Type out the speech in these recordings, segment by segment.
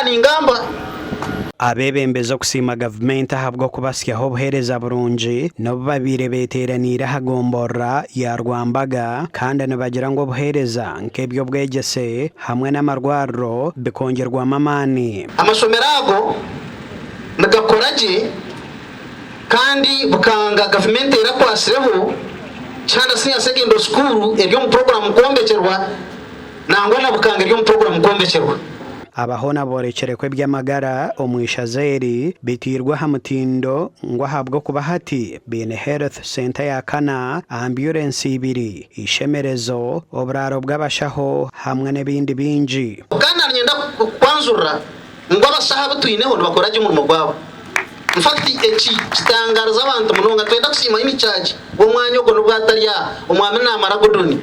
ningamba abebembeza kusima gavumenti ahabwo kubasyaho obuheereza burungi nabo babire beteranire hagombora ya Rwambaga kandi nibagira ngo obuheereza nk'eby'obwegyese hamwe n'amarwariro bikongerwamu amaani. Amashomero ago nagakoragi kandi bukanga gavumenti erakwasireho cyangwa se ya secondary school eryo mu program kwombekerwa nangwa na bukanga eryo mu program kwombekerwa. Abahona borekerekwe by'amagara omwishazeri bitirwa hamutindo ngo ahabwo kuba hati bine health center ya Kana, ambulance ibiri, ishemerezo, oburaro bw'abashaho hamwe n'ebindi bingi. Kana nyenda kwanzura ngo abashaho batuyineho bakoraje umurimo gwabo. In fact kitangaraza abantu munonga twenda kusima imicaje wo mwanya uko n'ubwatarya umwami namara godoni.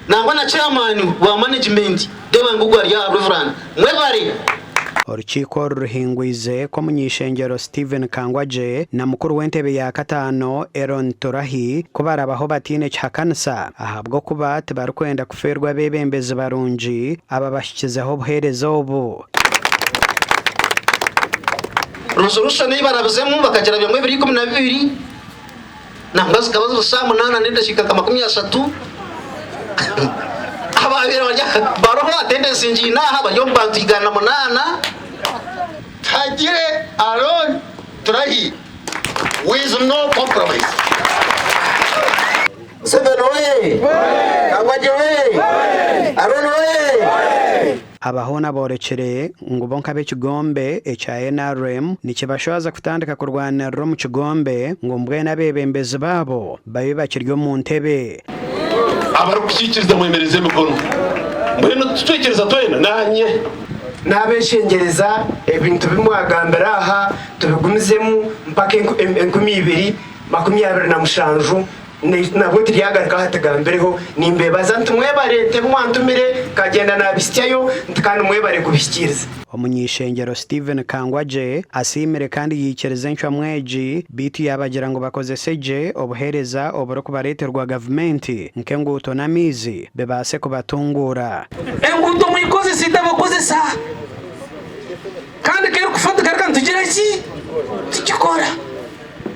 Nangwa na chairman wa management deba ngugwa ya Reverend mwebare. Urukiko ruhingwize ko munyishengero Stephen Kangwaje na mukuru w'entebe ya katano Aaron Torahi kubara abaho batine cyakansa ahabwo kuba tibarukwenda kuferwa bebembeze barungi aba bashyizeho obuheereza obu. Resolution ibarabuzemu bakagera byamwe 2012 nangwa zikabazo saa 8 n'indashika 30 ababira bajya baroho attendance njina haba yo mbanzigana 8 Hagire Aaron Torahi with no compromise. Seven way Kangwaje way Aaron way abahona borekere ngo bonka b'ekigombe ekya NRM nikibashoza kutandika kurwanira mu kigombe ngo mbwena bebembezi babo babe bakiryo mu ntebe abari kushyikiriza mwemereze mikono mwene tutekereza twena nanye n'abeshengereza ebintu bimwagambira aha tubigumizemu mpaka 2027 nabwo tirihagarika hatagambireho nimbebaza ntumwebarete mwantumire kagenda nabisyayo kandi mwebare kubishyikiriza. Omunyishengero Stephen Kangwaje asimire kandi yikereze nshwa mweji bitu yabagira ngo bakozeseje obuheereza oburo kubareterwa gavumenti nkenguto n'amizi bebase kubatungura. Enguto mwikoze sida bakozesa kandi kero kufata karika ntugire iki tukikora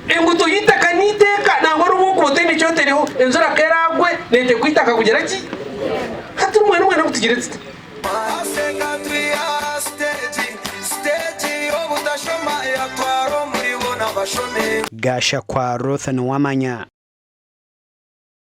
enguto yitaka niteka nangwa rubuko tende cyotereho enzora keragwe nete kwitaka kugera ki hati mwana mwana kutugire tite Gasha kwa Ruth Nwamanya.